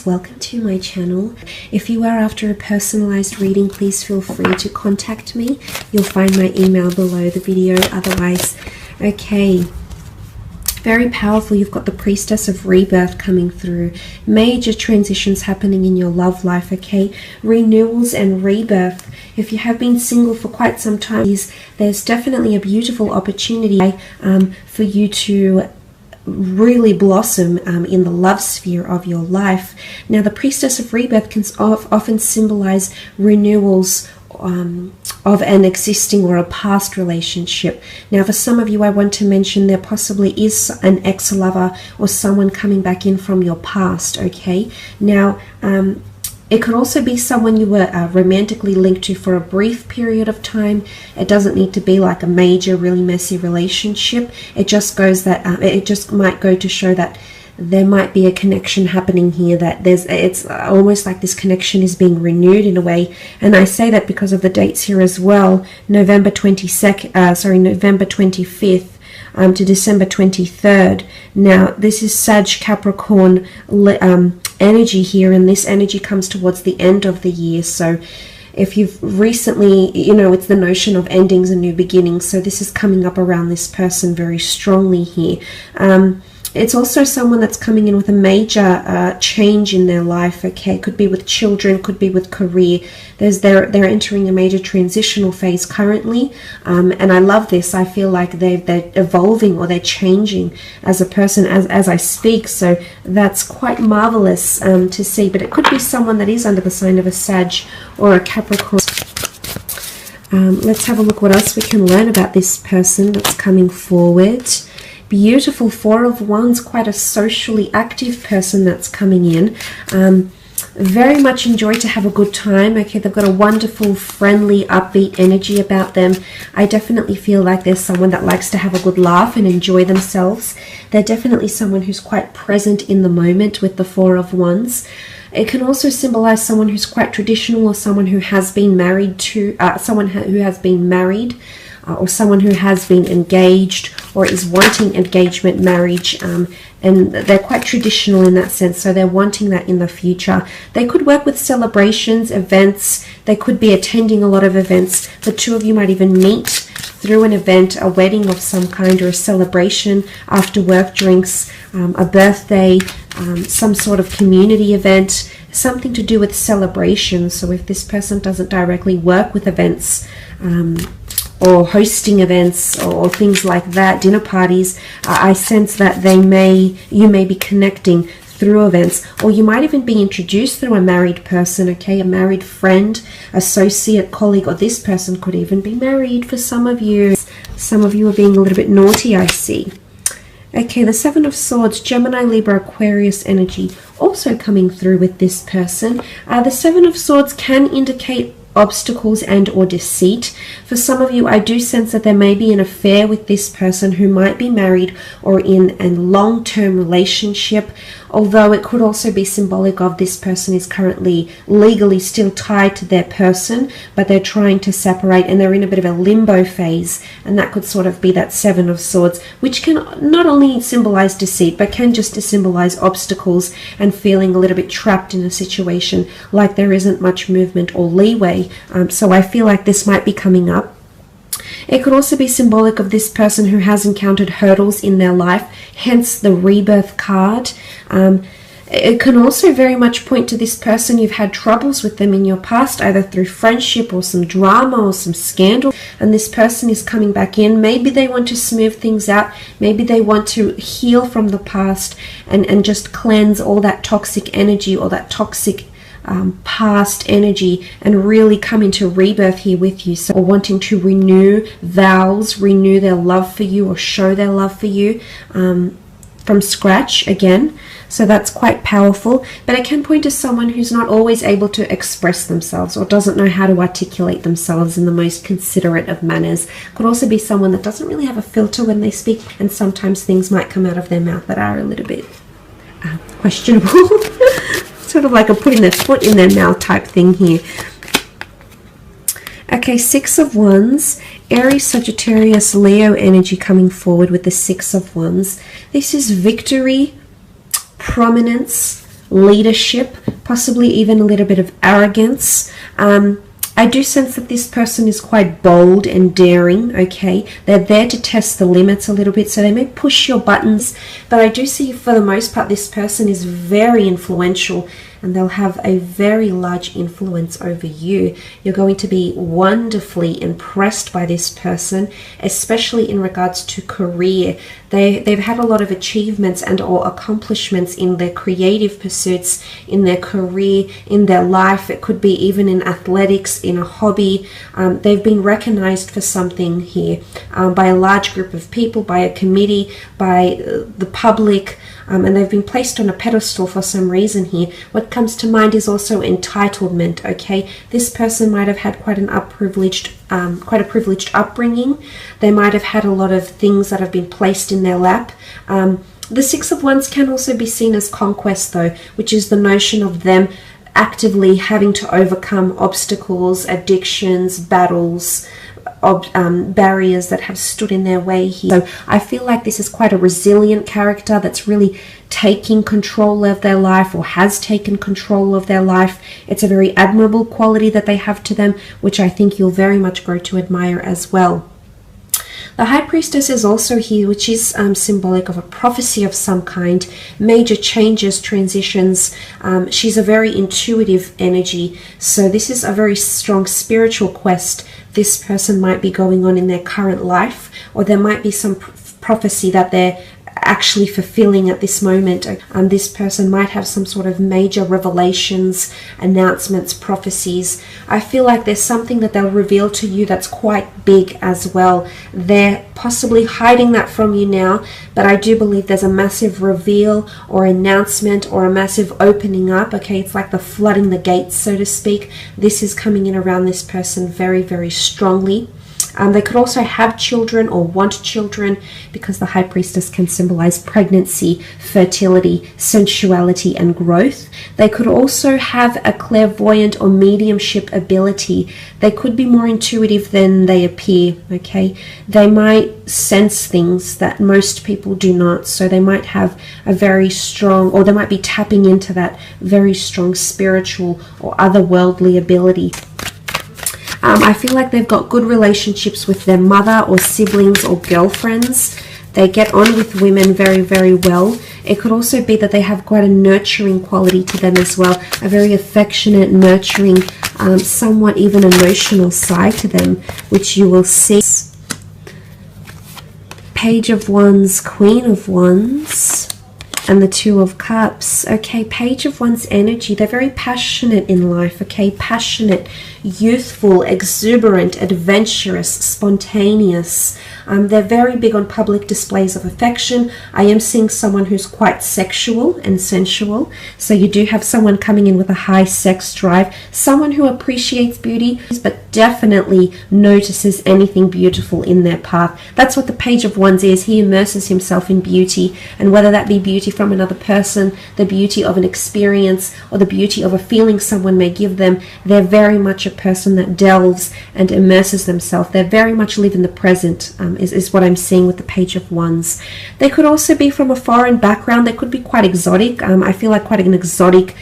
Welcome to my channel. If you are after a personalized reading, please feel free to contact me. You'll find my email below the video. Otherwise, okay, very powerful. You've got the Priestess of Rebirth coming through. Major transitions happening in your love life, okay? Renewals and rebirth. If you have been single for quite some time, there's definitely a beautiful opportunity for you to really blossom in the love sphere of your life. Now, the Priestess of Rebirth can often symbolize renewals of an existing or a past relationship. Now, for some of you, I want to mention there possibly is an ex-lover or someone coming back in from your past, okay? Now, it could also be someone you were romantically linked to for a brief period of time. It doesn't need to be like a major, really messy relationship. It just goes that it just might go to show that there might be a connection happening here. That it's almost like this connection is being renewed in a way. And I say that because of the dates here as well. November 25th. To December 23rd. Now, this is Sag Capricorn energy here, and this energy comes towards the end of the year. So if you've recently, it's the notion of endings and new beginnings. So this is coming up around this person very strongly here. It's also someone that's coming in with a major change in their life, okay? Could be with children, could be with career. They're entering a major transitional phase currently, and I love this. I feel like they're evolving or they're changing as a person as I speak, so that's quite marvelous to see. But it could be someone that is under the sign of a Sag or a Capricorn. Let's have a look what else we can learn about this person that's coming forward. Beautiful Four of Wands, quite a socially active person that's coming in. Very much enjoy to have a good time. Okay, they've got a wonderful, friendly, upbeat energy about them. I definitely feel like there's someone that likes to have a good laugh and enjoy themselves. They're definitely someone who's quite present in the moment with the Four of Wands. It can also symbolize someone who's quite traditional, or someone who has been married to, or someone who has been engaged or is wanting engagement, marriage, and they're quite traditional in that sense, so they're wanting that in the future. They could work with celebrations, events. They could be attending a lot of events. The two of you might even meet through an event, a wedding of some kind, or a celebration, after work drinks, a birthday, some sort of community event, something to do with celebration. So if this person doesn't directly work with events, or hosting events or things like that, dinner parties, I sense that you may be connecting through events, or you might even be introduced through a married person, okay, a married friend, associate, colleague, or this person could even be married for some of you. Some of you are being a little bit naughty, I see. Okay, the Seven of Swords, Gemini, Libra, Aquarius energy also coming through with this person. The Seven of Swords can indicate obstacles and or deceit. For some of you, I do sense that there may be an affair with this person who might be married or in a long-term relationship, although it could also be symbolic of this person is currently legally still tied to their person, but they're trying to separate and they're in a bit of a limbo phase, and that could sort of be that Seven of Swords, which can not only symbolize deceit, but can just symbolize obstacles and feeling a little bit trapped in a situation, like there isn't much movement or leeway. So I feel like this might be coming up. It could also be symbolic of this person who has encountered hurdles in their life, hence the Rebirth card. It can also very much point to this person. You've had troubles with them in your past, either through friendship or some drama or some scandal, and this person is coming back in. Maybe they want to smooth things out. Maybe they want to heal from the past and just cleanse all that toxic energy or that toxic past energy and really come into rebirth here with you. So, or wanting to renew vows, renew their love for you, or show their love for you from scratch again. So that's quite powerful, but it can point to someone who's not always able to express themselves or doesn't know how to articulate themselves in the most considerate of manners. Could also be someone that doesn't really have a filter when they speak, and sometimes things might come out of their mouth that are a little bit questionable. Sort of like a putting their foot in their mouth type thing here. Okay, Six of Wands, Aries, Sagittarius, Leo energy coming forward with the Six of Wands. This is victory, prominence, leadership, possibly even a little bit of arrogance. I do sense that this person is quite bold and daring, okay? They're there to test the limits a little bit, so they may push your buttons, but I do see for the most part this person is very influential, and they'll have a very large influence over you. You're going to be wonderfully impressed by this person, especially in regards to career. They've had a lot of achievements and or accomplishments in their creative pursuits, in their career, in their life. It could be even in athletics, in a hobby. They've been recognized for something here by a large group of people, by a committee, by the public, and they've been placed on a pedestal for some reason here. What comes to mind is also entitlement, okay? This person might have had quite a privileged upbringing. They might have had a lot of things that have been placed in their lap. The Six of Wands can also be seen as conquest though, which is the notion of them actively having to overcome obstacles, addictions, battles, barriers that have stood in their way here. So I feel like this is quite a resilient character that's really taking control of their life, or has taken control of their life. It's a very admirable quality that they have to them, which I think you'll very much grow to admire as well. The High Priestess is also here, which is symbolic of a prophecy of some kind, major changes, transitions. She's a very intuitive energy, so this is a very strong spiritual quest this person might be going on in their current life, or there might be some prophecy that they're actually fulfilling at this moment. This person might have some sort of major revelations, announcements, prophecies. I feel like there's something that they'll reveal to you that's quite big as well. They're possibly hiding that from you now, but I do believe there's a massive reveal or announcement or a massive opening up, okay? It's like the flooding the gates, so to speak. This is coming in around this person very, very strongly. They could also have children or want children, because the High Priestess can symbolize pregnancy, fertility, sensuality, and growth. They could also have a clairvoyant or mediumship ability. They could be more intuitive than they appear, okay? They might sense things that most people do not, so they might have a very strong, or they might be tapping into that very strong spiritual or otherworldly ability. I feel like they've got good relationships with their mother or siblings or girlfriends. They get on with women very, very well. It could also be that they have quite a nurturing quality to them as well, a very affectionate, nurturing, somewhat even emotional side to them, which you will see. Page of Wands, Queen of Wands, and the Two of Cups. Okay, Page of Wands energy. They're very passionate in life, okay? Passionate, youthful, exuberant, adventurous, spontaneous. They're very big on public displays of affection. I am seeing someone who's quite sexual and sensual. So you do have someone coming in with a high sex drive. Someone who appreciates beauty, but definitely notices anything beautiful in their path. That's what the Page of Wands is. He immerses himself in beauty, and whether that be beauty from another person, the beauty of an experience, or the beauty of a feeling someone may give them, they're very much a person that delves and immerses themselves. They very much live in the present, is what I'm seeing with the Page of Wands. They could also be from a foreign background. They could be quite exotic. I feel like quite an exotic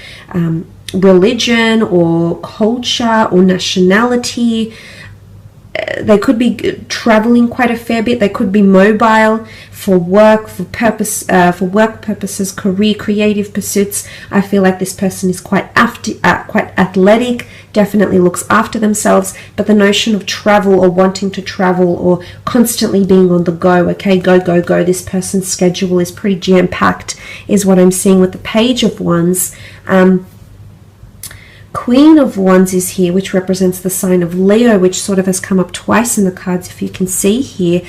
religion or culture or nationality. They could be traveling quite a fair bit. They could be mobile for work, for work purposes, career, creative pursuits. I feel like this person is quite athletic, definitely looks after themselves, but the notion of travel or wanting to travel or constantly being on the go, okay, go, go, go. This person's schedule is pretty jam-packed, is what I'm seeing with the Page of Wands. Queen of Wands is here, which represents the sign of Leo, which sort of has come up twice in the cards, if you can see here.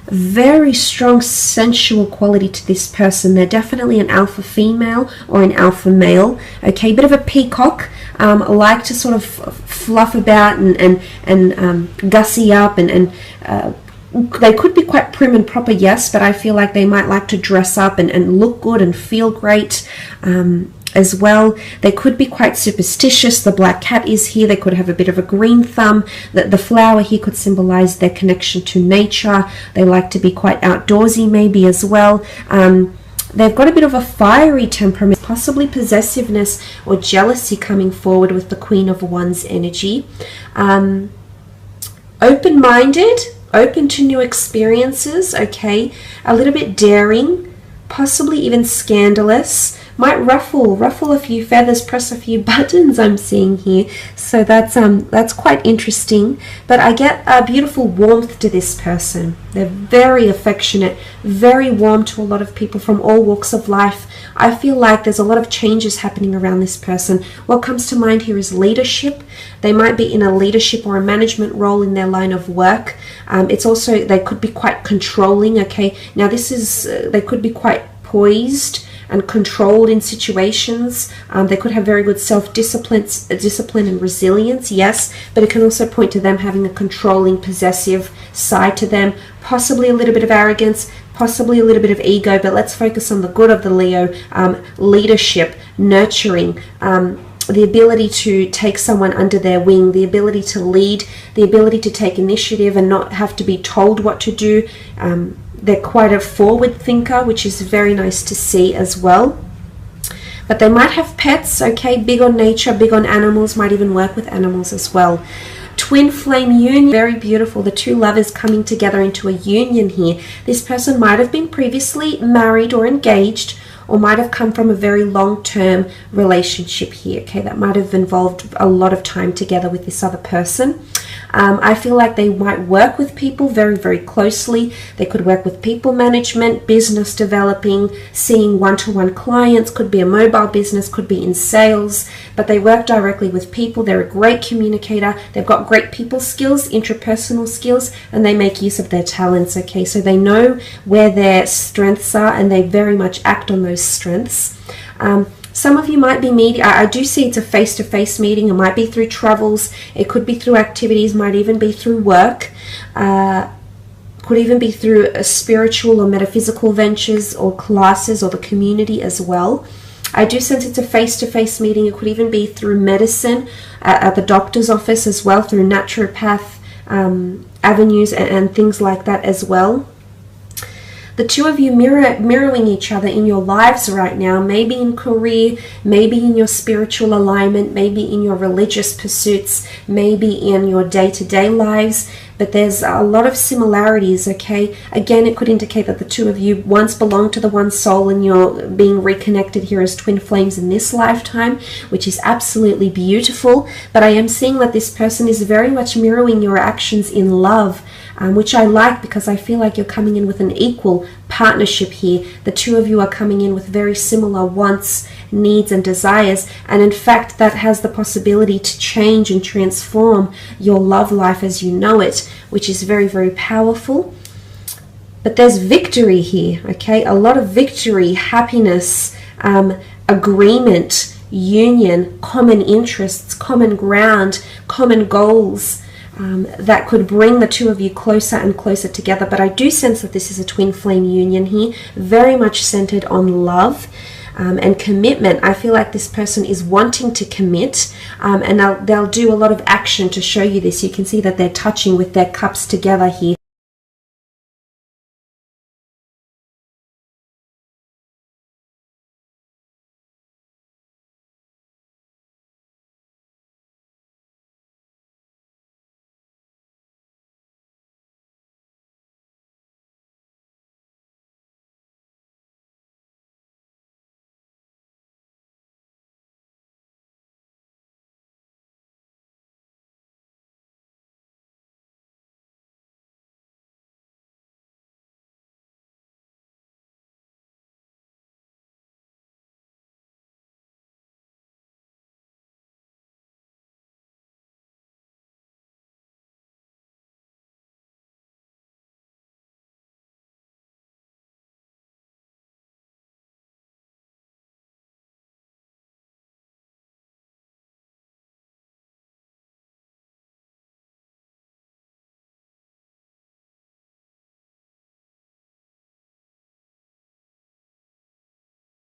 Very strong sensual quality to this person. They're definitely an alpha female or an alpha male. Okay, bit of a peacock. Like to sort of fluff about and gussy up and they could be quite prim and proper, yes, but I feel like they might like to dress up and look good and feel great as well. They could be quite superstitious. The black cat is here. They could have a bit of a green thumb. The flower here could symbolize their connection to nature. They like to be quite outdoorsy maybe as well. They've got a bit of a fiery temperament, possibly possessiveness or jealousy coming forward with the Queen of Wands energy. Open-minded, open to new experiences, okay? A little bit daring, possibly even scandalous. Might ruffle a few feathers, press a few buttons, I'm seeing here. So that's quite interesting. But I get a beautiful warmth to this person. They're very affectionate, very warm to a lot of people from all walks of life. I feel like there's a lot of changes happening around this person. What comes to mind here is leadership. They might be in a leadership or a management role in their line of work. It's also, they could be quite controlling, okay? Now this is, they could be quite poised and controlled in situations. They could have very good self-discipline and resilience, yes, but it can also point to them having a controlling, possessive side to them, possibly a little bit of arrogance, possibly a little bit of ego, but let's focus on the good of the Leo. Leadership, nurturing, the ability to take someone under their wing, the ability to lead, the ability to take initiative and not have to be told what to do. They're quite a forward thinker, which is very nice to see as well. But they might have pets, okay, big on nature, big on animals, might even work with animals as well. Twin flame union, very beautiful. The two lovers coming together into a union here. This person might have been previously married or engaged, or might have come from a very long-term relationship here, okay, that might have involved a lot of time together with this other person. I feel like they might work with people very, very closely. They could work with people management, business developing, seeing one-to-one clients, could be a mobile business, could be in sales, but they work directly with people. They're a great communicator. They've got great people skills, intrapersonal skills, and they make use of their talents, okay? So they know where their strengths are and they very much act on those strengths. Some of you might be meeting, I do see it's a face-to-face meeting. It might be through travels, it could be through activities, might even be through work, could even be through spiritual or metaphysical ventures or classes or the community as well. I do sense it's a face-to-face meeting. It could even be through medicine, at the doctor's office as well, through naturopath avenues and things like that as well. The two of you mirroring each other in your lives right now, maybe in career, maybe in your spiritual alignment, maybe in your religious pursuits, maybe in your day-to-day lives, but there's a lot of similarities, okay? Again, it could indicate that the two of you once belonged to the one soul and you're being reconnected here as twin flames in this lifetime, which is absolutely beautiful. But I am seeing that this person is very much mirroring your actions in love, which I like because I feel like you're coming in with an equal partnership here. The two of you are coming in with very similar wants, needs and desires, and in fact that has the possibility to change and transform your love life as you know it, which is very, very powerful. But there's victory here, okay? A lot of victory, happiness, agreement, union, common interests, common ground, common goals, that could bring the two of you closer and closer together. But I do sense that this is a twin flame union here, very much centered on love and commitment. I feel like this person is wanting to commit, and they'll do a lot of action to show you this. You can see that they're touching with their cups together here.